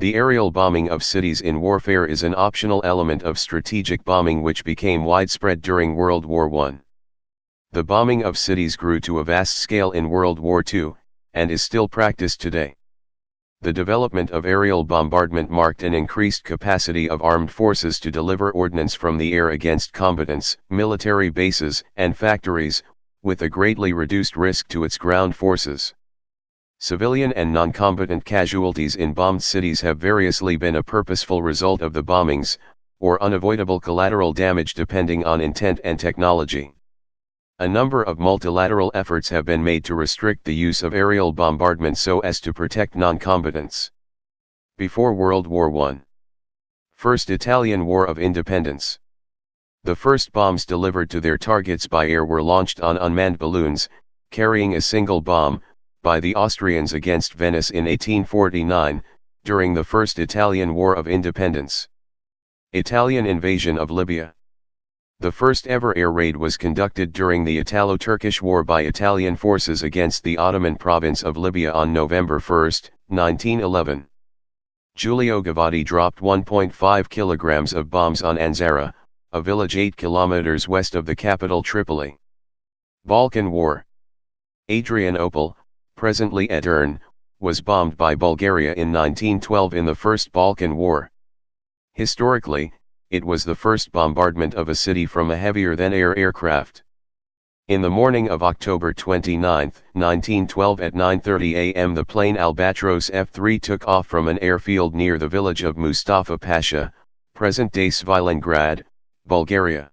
The aerial bombing of cities in warfare is an optional element of strategic bombing which became widespread during World War I. The bombing of cities grew to a vast scale in World War II, and is still practiced today. The development of aerial bombardment marked an increased capacity of armed forces to deliver ordnance from the air against combatants, military bases, and factories, with a greatly reduced risk to its ground forces. Civilian and non-combatant casualties in bombed cities have variously been a purposeful result of the bombings, or unavoidable collateral damage depending on intent and technology. A number of multilateral efforts have been made to restrict the use of aerial bombardment so as to protect non-combatants. Before World War I. First Italian War of Independence. The first bombs delivered to their targets by air were launched on unmanned balloons, carrying a single bomb, by the Austrians against Venice in 1849, during the First Italian War of Independence. Italian invasion of Libya. The first ever air raid was conducted during the Italo-Turkish War by Italian forces against the Ottoman province of Libya on November 1, 1911. Giulio Gavati dropped 1.5 kilograms of bombs on Anzara, a village 8 kilometers west of the capital Tripoli. Balkan War. Adrianople, presently Edirne, was bombed by Bulgaria in 1912 in the First Balkan War. Historically, it was the first bombardment of a city from a heavier-than-air aircraft. In the morning of October 29, 1912 at 9:30 a.m. the plane Albatros F-3 took off from an airfield near the village of Mustafa Pasha, present-day Svilengrad, Bulgaria.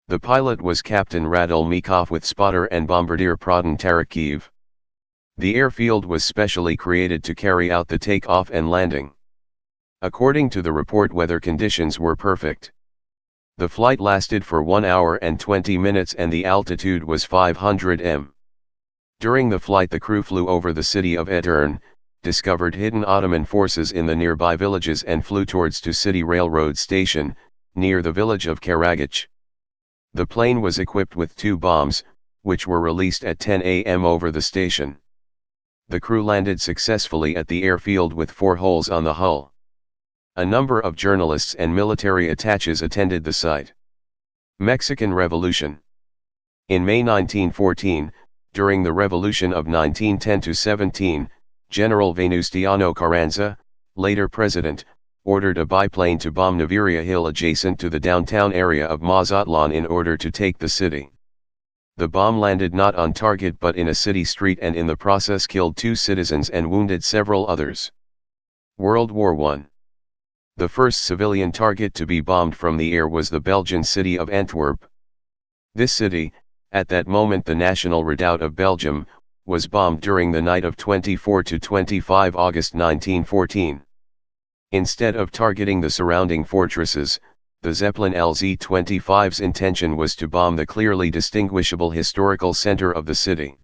The pilot was Captain Radul Mikov with spotter and bombardier Proton Tarakiv. The airfield was specially created to carry out the takeoff and landing. According to the report, weather conditions were perfect. The flight lasted for 1 hour and 20 minutes and the altitude was 500 m. During the flight the crew flew over the city of Edirne, discovered hidden Ottoman forces in the nearby villages and flew towards to city railroad station, near the village of Karagach. The plane was equipped with 2 bombs, which were released at 10 a.m. over the station. The crew landed successfully at the airfield with 4 holes on the hull. A number of journalists and military attaches attended the site. Mexican Revolution. In May 1914, during the Revolution of 1910-17, General Venustiano Carranza, later president, ordered a biplane to bomb Naviria Hill adjacent to the downtown area of Mazatlan in order to take the city. The bomb landed not on target but in a city street and in the process killed 2 citizens and wounded several others. World War I. The first civilian target to be bombed from the air was the Belgian city of Antwerp. This city, at that moment the national redoubt of Belgium, was bombed during the night of 24 to 25 August 1914. Instead of targeting the surrounding fortresses, the Zeppelin LZ-25's intention was to bomb the clearly distinguishable historical center of the city.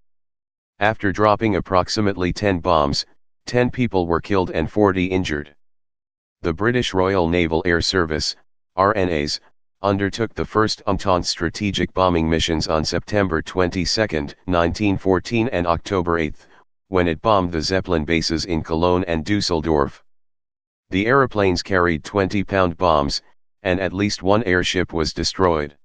After dropping approximately 10 bombs, 10 people were killed and 40 injured. The British Royal Naval Air Service, RNAs, undertook the first Entente strategic bombing missions on September 22, 1914 and October 8, when it bombed the Zeppelin bases in Cologne and Dusseldorf. The aeroplanes carried 20-pound bombs, and at least 1 airship was destroyed.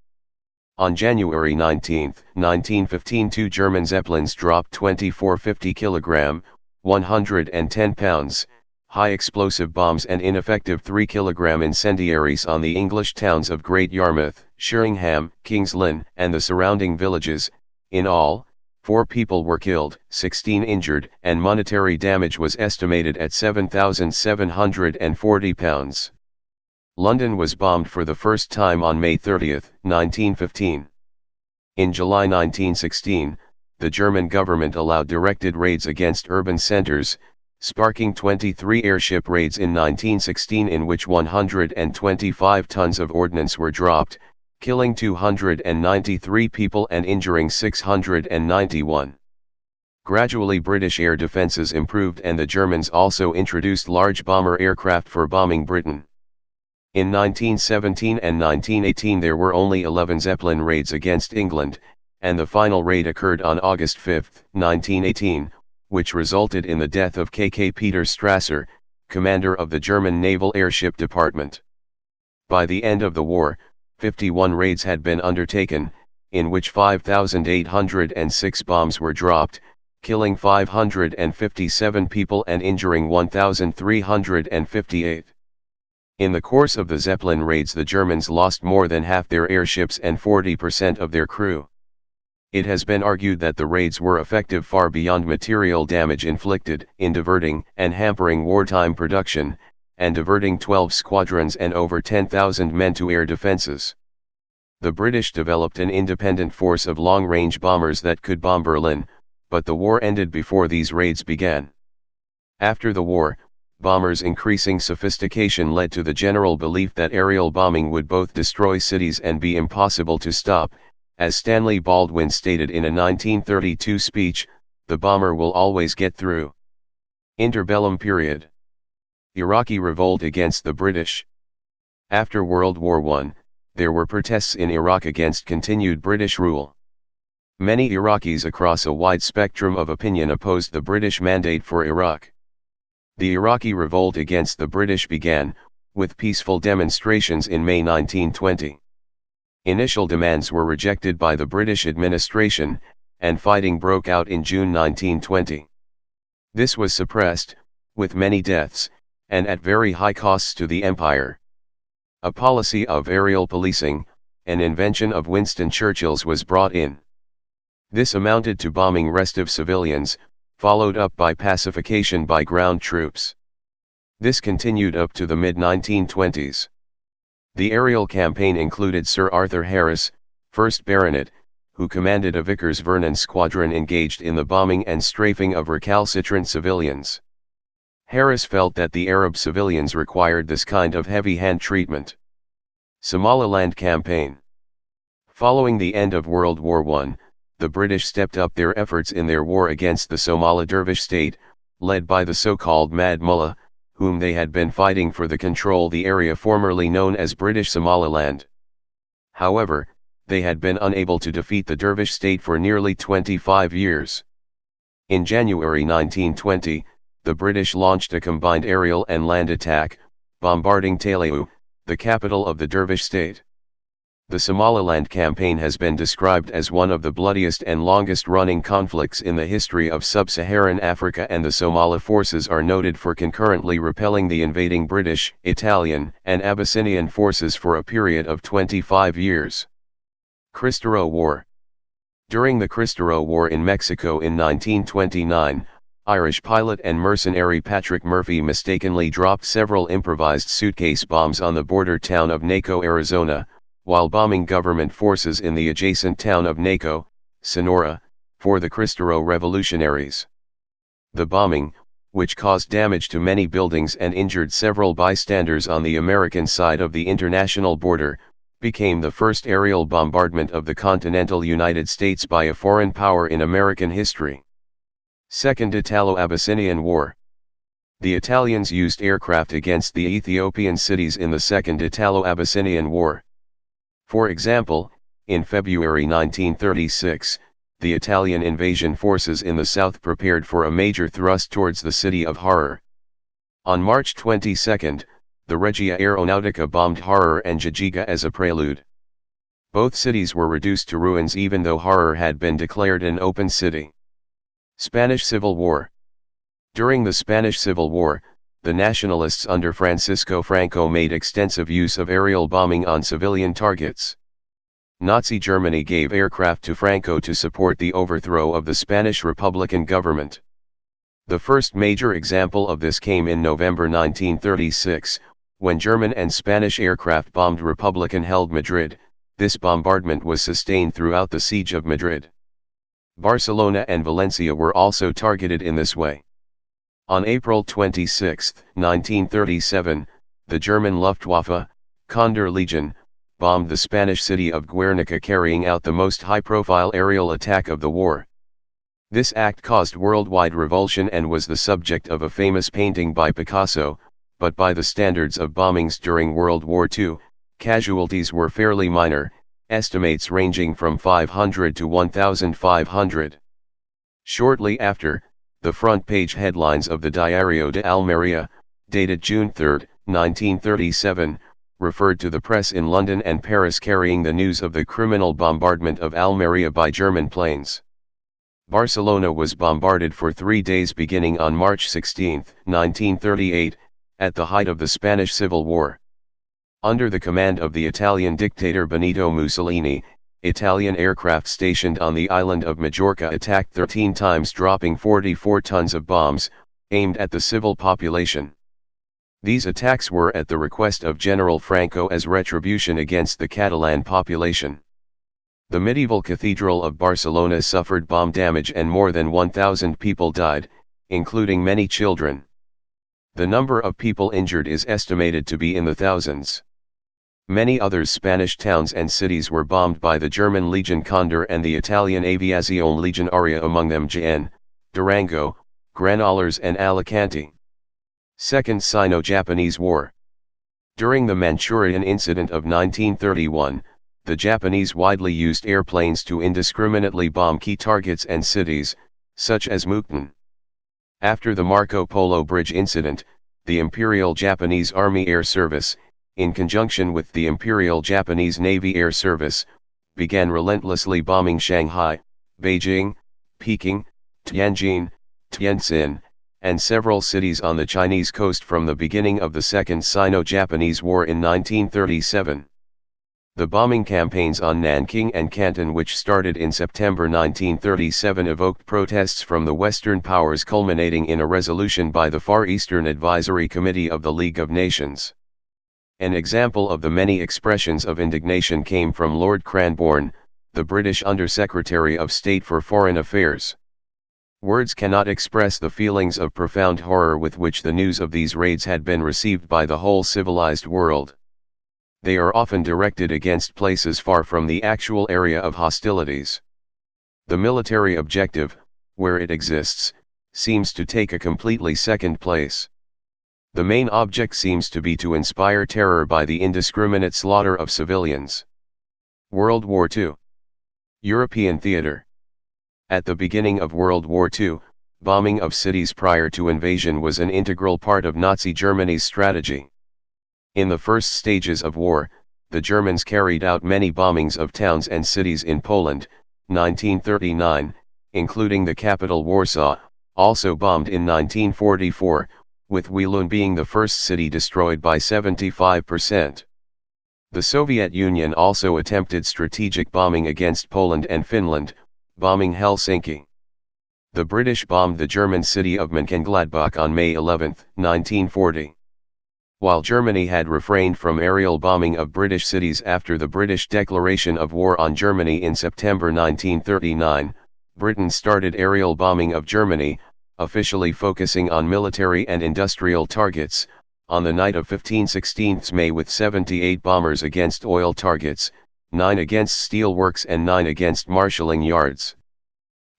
On January 19, 1915 2 German Zeppelins dropped 24 50-kilogram, 110 pounds, high explosive bombs and ineffective 3-kilogram incendiaries on the English towns of Great Yarmouth, Sheringham, King's Lynn, and the surrounding villages. In all, 4 people were killed, 16 injured, and monetary damage was estimated at £7,740. London was bombed for the first time on May 30, 1915. In July 1916, the German government allowed directed raids against urban centers, sparking 23 airship raids in 1916 in which 125 tons of ordnance were dropped, killing 293 people and injuring 691. Gradually British air defences improved and the Germans also introduced large bomber aircraft for bombing Britain. In 1917 and 1918 there were only 11 Zeppelin raids against England, and the final raid occurred on August 5, 1918, which resulted in the death of K.K. Peter Strasser, commander of the German Naval Airship Department. By the end of the war, 51 raids had been undertaken, in which 5,806 bombs were dropped, killing 557 people and injuring 1,358. In the course of the Zeppelin raids, the Germans lost more than half their airships and 40% of their crew. It has been argued that the raids were effective far beyond material damage inflicted in diverting and hampering wartime production, and diverting 12 squadrons and over 10,000 men to air defenses. The British developed an independent force of long-range bombers that could bomb Berlin, but the war ended before these raids began. After the war, bombers' increasing sophistication led to the general belief that aerial bombing would both destroy cities and be impossible to stop. As Stanley Baldwin stated in a 1932 speech, "The bomber will always get through." Interbellum period. Iraqi Revolt against the British. After World War I, there were protests in Iraq against continued British rule. Many Iraqis across a wide spectrum of opinion opposed the British mandate for Iraq. The Iraqi Revolt against the British began, with peaceful demonstrations in May 1920. Initial demands were rejected by the British administration, and fighting broke out in June 1920. This was suppressed, with many deaths, and at very high costs to the empire. A policy of aerial policing, an invention of Winston Churchill's, was brought in. This amounted to bombing restive civilians, followed up by pacification by ground troops. This continued up to the mid-1920s. The aerial campaign included Sir Arthur Harris, 1st Baronet, who commanded a Vickers Vernon squadron engaged in the bombing and strafing of recalcitrant civilians. Harris felt that the Arab civilians required this kind of heavy-hand treatment. Somaliland Campaign. Following the end of World War I, the British stepped up their efforts in their war against the Somali dervish state, led by the so-called Mad Mullah, whom they had been fighting for the control the area formerly known as British Somaliland. However, they had been unable to defeat the dervish state for nearly 25 years. In January 1920, the British launched a combined aerial and land attack, bombarding Tailor, the capital of the dervish state. The Somaliland Campaign has been described as one of the bloodiest and longest-running conflicts in the history of sub-Saharan Africa, and the Somali forces are noted for concurrently repelling the invading British, Italian, and Abyssinian forces for a period of 25 years. Cristero War. During the Cristero War in Mexico in 1929, Irish pilot and mercenary Patrick Murphy mistakenly dropped several improvised suitcase bombs on the border town of Naco, Arizona, while bombing government forces in the adjacent town of Naco, Sonora, for the Cristero revolutionaries. The bombing, which caused damage to many buildings and injured several bystanders on the American side of the international border, became the first aerial bombardment of the continental United States by a foreign power in American history. Second Italo-Abyssinian War. The Italians used aircraft against the Ethiopian cities in the Second Italo-Abyssinian War. For example, in February 1936, the Italian invasion forces in the south prepared for a major thrust towards the city of Harar. On March 22, the Regia Aeronautica bombed Harar and Jijiga as a prelude. Both cities were reduced to ruins even though Harar had been declared an open city. Spanish Civil War. During the Spanish Civil War, the nationalists under Francisco Franco made extensive use of aerial bombing on civilian targets. Nazi Germany gave aircraft to Franco to support the overthrow of the Spanish Republican government. The first major example of this came in November 1936, when German and Spanish aircraft bombed Republican-held Madrid. This bombardment was sustained throughout the siege of Madrid. Barcelona and Valencia were also targeted in this way. On April 26, 1937, the German Luftwaffe, Condor Legion, bombed the Spanish city of Guernica, carrying out the most high-profile aerial attack of the war. This act caused worldwide revulsion and was the subject of a famous painting by Picasso, but by the standards of bombings during World War II, casualties were fairly minor, estimates ranging from 500 to 1,500. Shortly after, the front-page headlines of the Diario de Almería, dated June 3, 1937, referred to the press in London and Paris carrying the news of the criminal bombardment of Almeria by German planes. Barcelona was bombarded for 3 days beginning on March 16, 1938, at the height of the Spanish Civil War. Under the command of the Italian dictator Benito Mussolini, Italian aircraft stationed on the island of Majorca attacked 13 times, dropping 44 tons of bombs, aimed at the civil population. These attacks were at the request of General Franco as retribution against the Catalan population. The medieval Cathedral of Barcelona suffered bomb damage and more than 1,000 people died, including many children. The number of people injured is estimated to be in the thousands. Many other Spanish towns and cities were bombed by the German Legion Condor and the Italian Aviazione Legionaria, among them Jaén, Durango, Granollers and Alicante. Second Sino-Japanese War. During the Manchurian Incident of 1931, the Japanese widely used airplanes to indiscriminately bomb key targets and cities, such as Mukden. After the Marco Polo Bridge incident, the Imperial Japanese Army Air Service, in conjunction with the Imperial Japanese Navy Air Service, began relentlessly bombing Shanghai, Beijing, Peking, Tianjin, Tientsin, and several cities on the Chinese coast from the beginning of the Second Sino-Japanese War in 1937. The bombing campaigns on Nanking and Canton, which started in September 1937, evoked protests from the Western powers, culminating in a resolution by the Far Eastern Advisory Committee of the League of Nations. An example of the many expressions of indignation came from Lord Cranborne, the British Under-Secretary of State for Foreign Affairs. Words cannot express the feelings of profound horror with which the news of these raids had been received by the whole civilized world. They are often directed against places far from the actual area of hostilities. The military objective, where it exists, seems to take a completely second place. The main object seems to be to inspire terror by the indiscriminate slaughter of civilians. World War II. European theater. At the beginning of World War II, bombing of cities prior to invasion was an integral part of Nazi Germany's strategy. In the first stages of war, the Germans carried out many bombings of towns and cities in Poland, 1939, including the capital Warsaw, also bombed in 1944, with Wielun being the first city destroyed by 75%. The Soviet Union also attempted strategic bombing against Poland and Finland, bombing Helsinki. The British bombed the German city of Mönchengladbach on May 11, 1940. While Germany had refrained from aerial bombing of British cities after the British declaration of war on Germany in September 1939, Britain started aerial bombing of Germany, officially focusing on military and industrial targets, on the night of 15-16 May with 78 bombers against oil targets, 9 against steelworks and 9 against marshalling yards.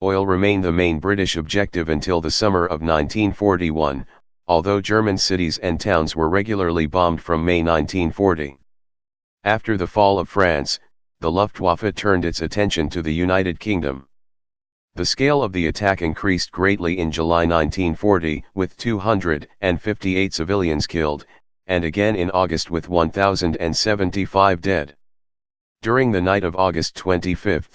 Oil remained the main British objective until the summer of 1941, although German cities and towns were regularly bombed from May 1940. After the fall of France, the Luftwaffe turned its attention to the United Kingdom. The scale of the attack increased greatly in July 1940, with 258 civilians killed, and again in August with 1,075 dead. During the night of August 25,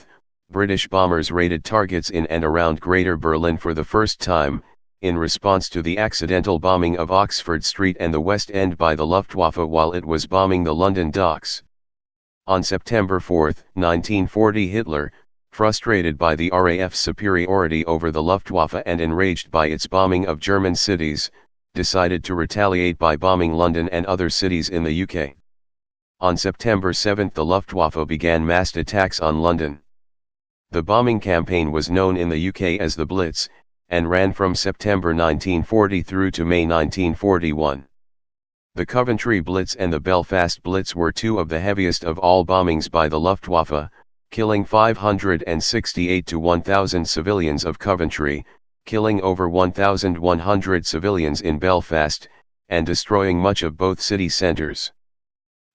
British bombers raided targets in and around Greater Berlin for the first time, in response to the accidental bombing of Oxford Street and the West End by the Luftwaffe while it was bombing the London docks. On September 4, 1940, Hitler, frustrated by the RAF's superiority over the Luftwaffe and enraged by its bombing of German cities, decided to retaliate by bombing London and other cities in the UK. On September 7 the Luftwaffe began massed attacks on London. The bombing campaign was known in the UK as the Blitz, and ran from September 1940 through to May 1941. The Coventry Blitz and the Belfast Blitz were two of the heaviest of all bombings by the Luftwaffe, killing 568 to 1,000 civilians of Coventry, killing over 1,100 civilians in Belfast, and destroying much of both city centres.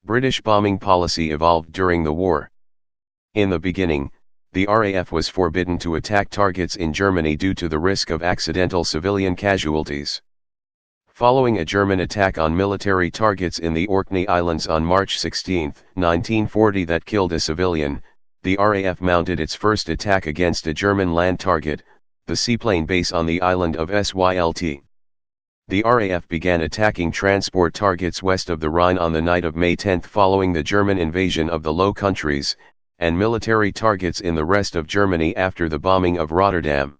British bombing policy evolved during the war. In the beginning, the RAF was forbidden to attack targets in Germany due to the risk of accidental civilian casualties. Following a German attack on military targets in the Orkney Islands on March 16, 1940 that killed a civilian, the RAF mounted its first attack against a German land target, the seaplane base on the island of Sylt. The RAF began attacking transport targets west of the Rhine on the night of May 10 following the German invasion of the Low Countries, and military targets in the rest of Germany after the bombing of Rotterdam.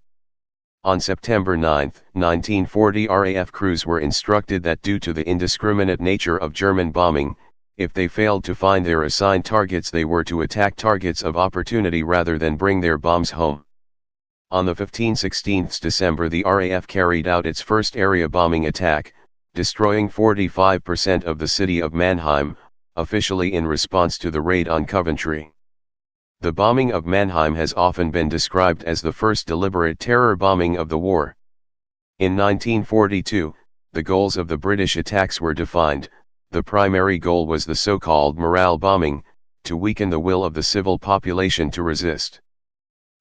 On September 9, 1940 RAF crews were instructed that due to the indiscriminate nature of German bombing, if they failed to find their assigned targets they were to attack targets of opportunity rather than bring their bombs home. On the 15-16 December the RAF carried out its first area bombing attack, destroying 45% of the city of Mannheim, officially in response to the raid on Coventry. The bombing of Mannheim has often been described as the first deliberate terror bombing of the war. In 1942, the goals of the British attacks were defined. The primary goal was the so-called morale bombing, to weaken the will of the civil population to resist.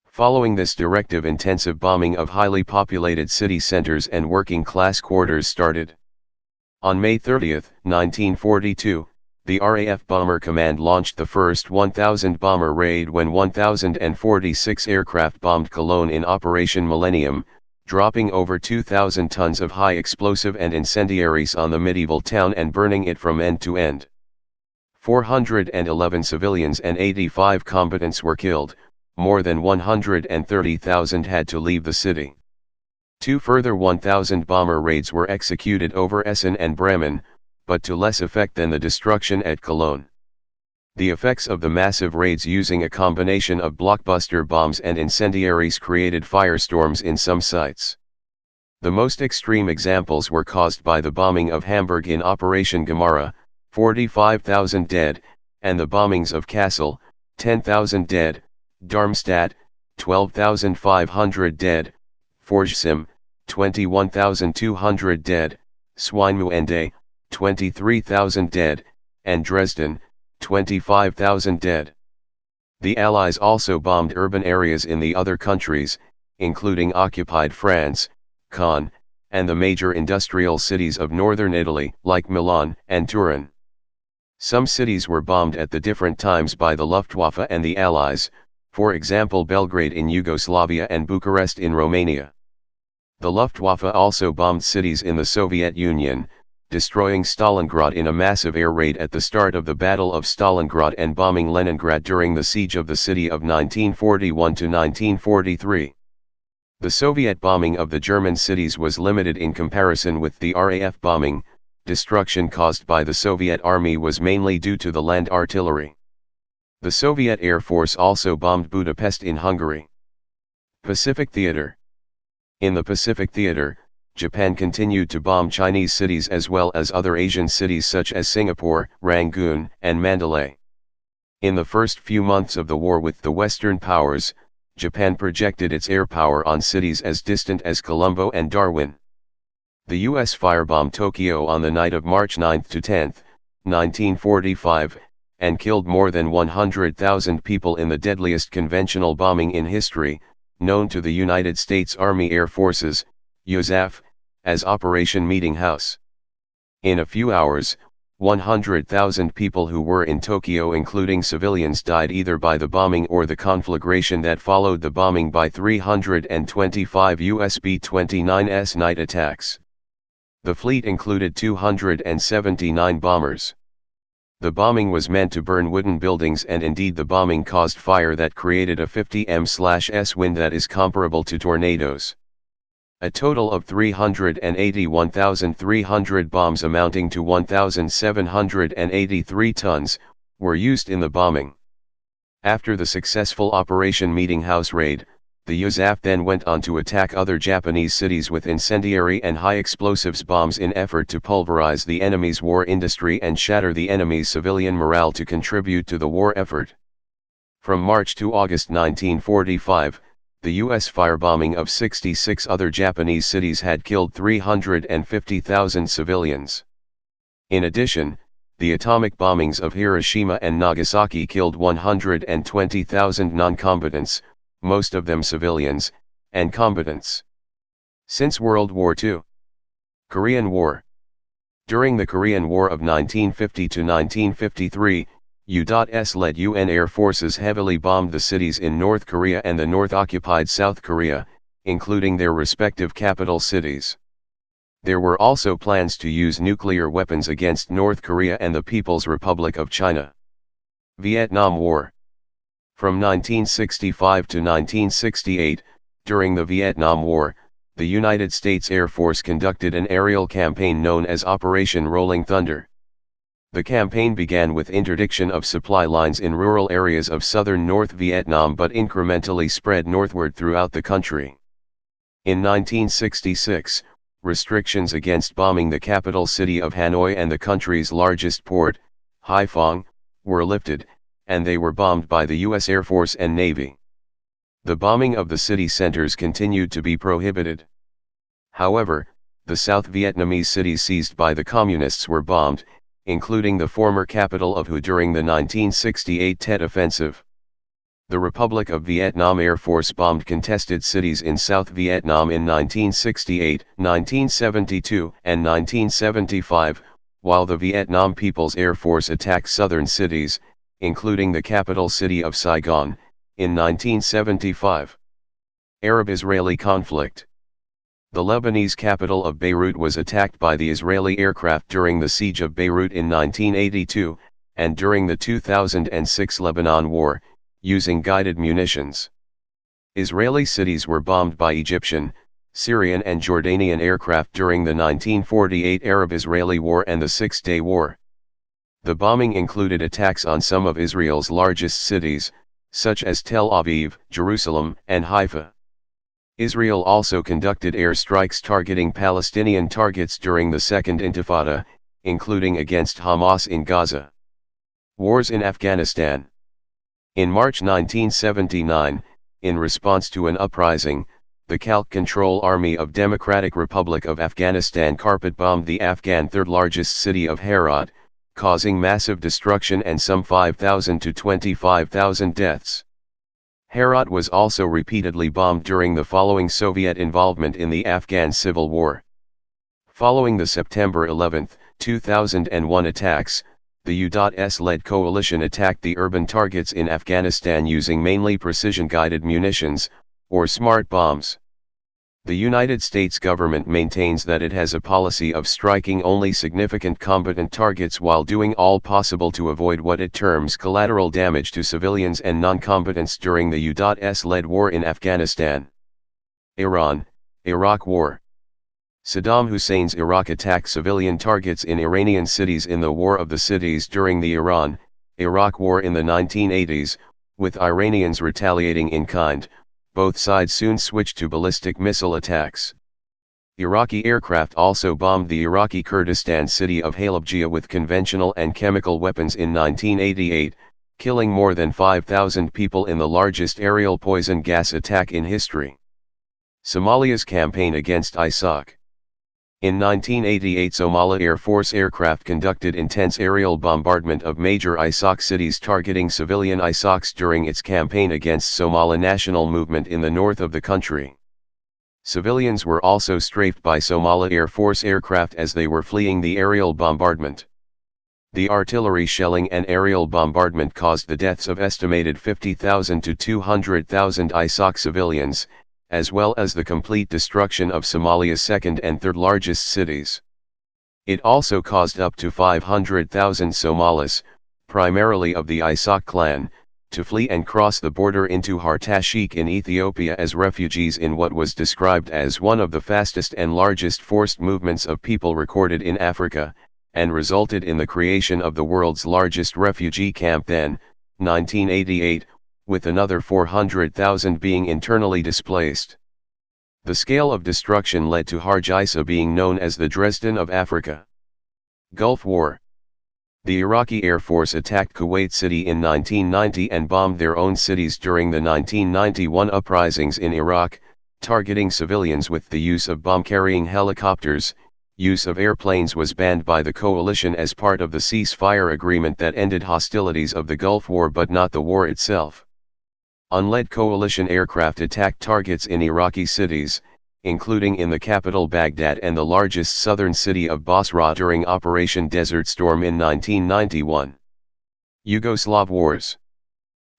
Following this directive, intensive bombing of highly populated city centers and working-class quarters started. On May 30, 1942, the RAF Bomber Command launched the first 1,000 bomber raid when 1,046 aircraft bombed Cologne in Operation Millennium, dropping over 2,000 tons of high explosive and incendiaries on the medieval town and burning it from end to end. 411 civilians and 85 combatants were killed, more than 130,000 had to leave the city. Two further 1,000 bomber raids were executed over Essen and Bremen, but to less effect than the destruction at Cologne. The effects of the massive raids using a combination of blockbuster bombs and incendiaries created firestorms in some sites. The most extreme examples were caused by the bombing of Hamburg in Operation Gemara, 45,000 dead, and the bombings of Kassel, 10,000 dead, Darmstadt, 12,500 dead, Forchheim, 21,200 dead, Swinemünde, 23,000 dead, and Dresden, 25,000 dead. The Allies also bombed urban areas in the other countries, including occupied France, Caen, and the major industrial cities of northern Italy, like Milan and Turin. Some cities were bombed at the different times by the Luftwaffe and the Allies, for example Belgrade in Yugoslavia and Bucharest in Romania. The Luftwaffe also bombed cities in the Soviet Union, destroying Stalingrad in a massive air raid at the start of the Battle of Stalingrad and bombing Leningrad during the siege of the city of 1941 to 1943. The Soviet bombing of the German cities was limited in comparison with the RAF bombing. Destruction caused by the Soviet army was mainly due to the land artillery. The Soviet Air Force also bombed Budapest in Hungary. Pacific Theater. In the Pacific Theater, Japan continued to bomb Chinese cities as well as other Asian cities such as Singapore, Rangoon, and Mandalay. In the first few months of the war with the Western powers, Japan projected its air power on cities as distant as Colombo and Darwin. The U.S. firebombed Tokyo on the night of March 9 to 10, 1945, and killed more than 100,000 people in the deadliest conventional bombing in history, known to the United States Army Air Forces, USAF, as Operation Meeting House. In a few hours, 100,000 people who were in Tokyo including civilians died either by the bombing or the conflagration that followed the bombing by 325 US B-29's night attacks. The fleet included 279 bombers. The bombing was meant to burn wooden buildings and indeed the bombing caused fire that created a 50 mph wind that is comparable to tornadoes. A total of 381,300 bombs amounting to 1,783 tons, were used in the bombing. After the successful Operation Meeting House raid, the USAF then went on to attack other Japanese cities with incendiary and high explosives bombs in effort to pulverize the enemy's war industry and shatter the enemy's civilian morale to contribute to the war effort. From March to August 1945, the U.S. firebombing of 66 other Japanese cities had killed 350,000 civilians. In addition, the atomic bombings of Hiroshima and Nagasaki killed 120,000 non-combatants, most of them civilians, and combatants. Since World War II, Korean War. During the Korean War of 1950 to 1953, U.S.-led UN air forces heavily bombed the cities in North Korea and the North-occupied South Korea, including their respective capital cities. There were also plans to use nuclear weapons against North Korea and the People's Republic of China. Vietnam War. From 1965 to 1968, during the Vietnam War, the United States Air Force conducted an aerial campaign known as Operation Rolling Thunder. The campaign began with interdiction of supply lines in rural areas of southern North Vietnam but incrementally spread northward throughout the country. In 1966, restrictions against bombing the capital city of Hanoi and the country's largest port, Haiphong, were lifted, and they were bombed by the U.S. Air Force and Navy. The bombing of the city centers continued to be prohibited. However, the South Vietnamese cities seized by the Communists were bombed, including the former capital of Hue during the 1968 Tet Offensive. The Republic of Vietnam Air Force bombed contested cities in South Vietnam in 1968, 1972, and 1975, while the Vietnam People's Air Force attacked southern cities, including the capital city of Saigon, in 1975. Arab-Israeli conflict. The Lebanese capital of Beirut was attacked by the Israeli aircraft during the siege of Beirut in 1982, and during the 2006 Lebanon War, using guided munitions. Israeli cities were bombed by Egyptian, Syrian and Jordanian aircraft during the 1948 Arab-Israeli War and the Six-Day War. The bombing included attacks on some of Israel's largest cities, such as Tel Aviv, Jerusalem, and Haifa. Israel also conducted airstrikes targeting Palestinian targets during the Second Intifada, including against Hamas in Gaza. Wars in Afghanistan. In March 1979, in response to an uprising, the Calc Control Army of Democratic Republic of Afghanistan carpet-bombed the Afghan third-largest city of Herat, causing massive destruction and some 5,000 to 25,000 deaths. Herat was also repeatedly bombed during the following Soviet involvement in the Afghan Civil War. Following the September 11, 2001 attacks, the U.S.-led coalition attacked the urban targets in Afghanistan using mainly precision-guided munitions, or smart bombs. The United States government maintains that it has a policy of striking only significant combatant targets while doing all possible to avoid what it terms collateral damage to civilians and non-combatants during the U.S.-led war in Afghanistan. Iran, Iraq War. Saddam Hussein's Iraq attacked civilian targets in Iranian cities in the War of the Cities during the Iran-Iraq War in the 1980s, with Iranians retaliating in kind. Both sides soon switched to ballistic missile attacks. Iraqi aircraft also bombed the Iraqi Kurdistan city of Halabja with conventional and chemical weapons in 1988, killing more than 5,000 people in the largest aerial poison gas attack in history. Somalia's campaign against ISAC. In 1988, Somali Air Force aircraft conducted intense aerial bombardment of major ISAC cities targeting civilian ISACs during its campaign against Somali national movement in the north of the country. Civilians were also strafed by Somali Air Force aircraft as they were fleeing the aerial bombardment. The artillery shelling and aerial bombardment caused the deaths of estimated 50,000 to 200,000 ISAC civilians, as well as the complete destruction of Somalia's second and third largest cities. It also caused up to 500,000 Somalis, primarily of the ISAC clan, to flee and cross the border into Hartashik in Ethiopia as refugees in what was described as one of the fastest and largest forced movements of people recorded in Africa, and resulted in the creation of the world's largest refugee camp then, 1988, with another 400,000 being internally displaced. The scale of destruction led to Hargeisa being known as the Dresden of Africa. Gulf War. The Iraqi Air Force attacked Kuwait City in 1990 and bombed their own cities during the 1991 uprisings in Iraq, targeting civilians with the use of bomb-carrying helicopters. Use of airplanes was banned by the coalition as part of the ceasefire agreement that ended hostilities of the Gulf War but not the war itself. Unled coalition aircraft attacked targets in Iraqi cities, including in the capital Baghdad and the largest southern city of Basra during Operation Desert Storm in 1991. Yugoslav Wars.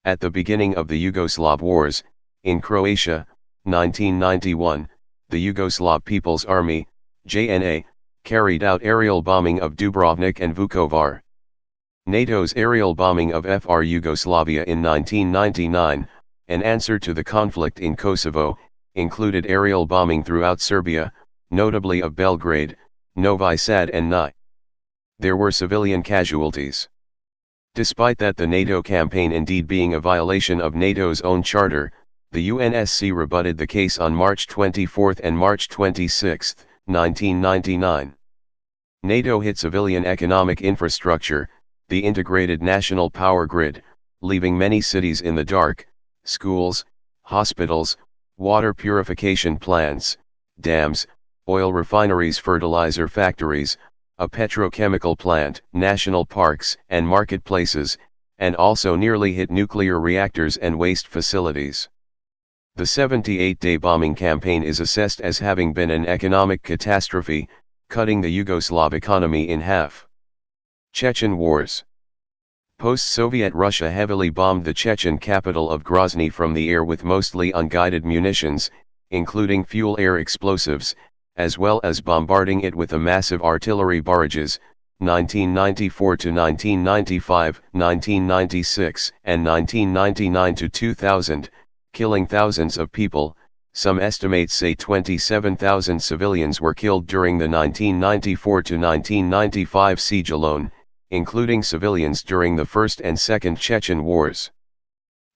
At the beginning of the Yugoslav Wars, in Croatia, 1991, the Yugoslav People's Army, JNA, carried out aerial bombing of Dubrovnik and Vukovar. NATO's aerial bombing of FR Yugoslavia in 1999, an answer to the conflict in Kosovo, included aerial bombing throughout Serbia, notably of Belgrade, Novi Sad and Ni. There were civilian casualties. Despite that, the NATO campaign indeed being a violation of NATO's own charter, the UNSC rebutted the case on March 24 and March 26, 1999. NATO hit civilian economic infrastructure, the integrated national power grid, leaving many cities in the dark: schools, hospitals, water purification plants, dams, oil refineries, fertilizer factories, a petrochemical plant, national parks and marketplaces, and also nearly hit nuclear reactors and waste facilities. The 78-day bombing campaign is assessed as having been an economic catastrophe, cutting the Yugoslav economy in half. Chechen Wars. Post-Soviet Russia heavily bombed the Chechen capital of Grozny from the air with mostly unguided munitions, including fuel-air explosives, as well as bombarding it with a massive artillery barrages, 1994 to 1995, 1996, and 1999 to 2000, killing thousands of people. Some estimates say 27,000 civilians were killed during the 1994 to 1995 siege alone, including civilians during the First and Second Chechen Wars.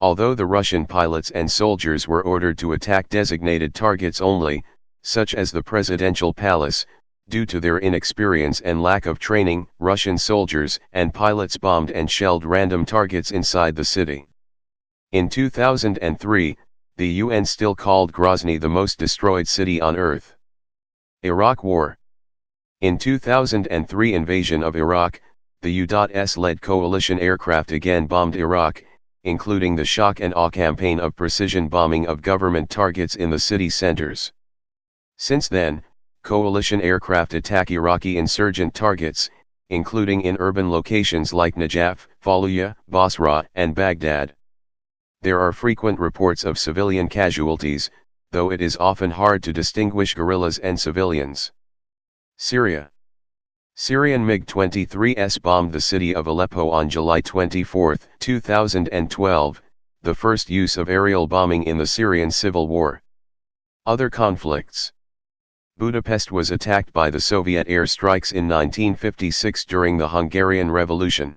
Although the Russian pilots and soldiers were ordered to attack designated targets only, such as the presidential palace, due to their inexperience and lack of training, Russian soldiers and pilots bombed and shelled random targets inside the city. In 2003, the UN still called Grozny the most destroyed city on Earth. Iraq War. In 2003 invasion of Iraq, the U.S.-led coalition aircraft again bombed Iraq, including the shock and awe campaign of precision bombing of government targets in the city centers. Since then, coalition aircraft attack Iraqi insurgent targets, including in urban locations like Najaf, Fallujah, Basra, and Baghdad. There are frequent reports of civilian casualties, though it is often hard to distinguish guerrillas and civilians. Syria. Syrian MiG-23s bombed the city of Aleppo on July 24, 2012, the first use of aerial bombing in the Syrian civil war. Other conflicts. Budapest was attacked by the Soviet airstrikes in 1956 during the Hungarian Revolution.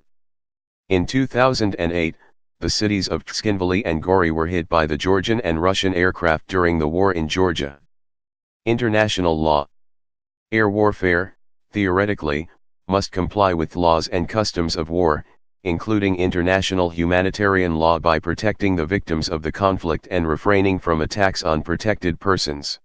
In 2008, the cities of Tskinvali and Gori were hit by the Georgian and Russian aircraft during the war in Georgia. International law. Air warfare, theoretically, must comply with laws and customs of war, including international humanitarian law, by protecting the victims of the conflict and refraining from attacks on protected persons.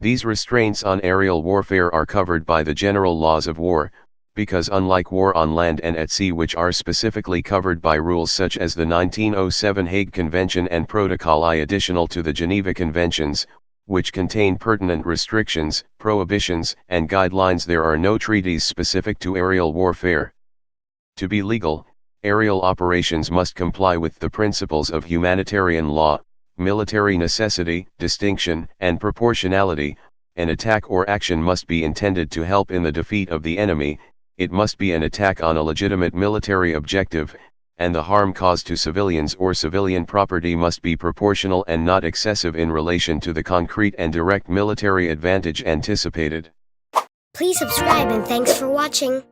These restraints on aerial warfare are covered by the general laws of war, because unlike war on land and at sea, which are specifically covered by rules such as the 1907 Hague Convention and Protocol I additional to the Geneva Conventions, which contain pertinent restrictions, prohibitions, and guidelines, there are no treaties specific to aerial warfare. To be legal, aerial operations must comply with the principles of humanitarian law, military necessity, distinction, and proportionality. An attack or action must be intended to help in the defeat of the enemy, it must be an attack on a legitimate military objective, and the harm caused to civilians or civilian property must be proportional and not excessive in relation to the concrete and direct military advantage anticipated. Please subscribe and thanks for watching.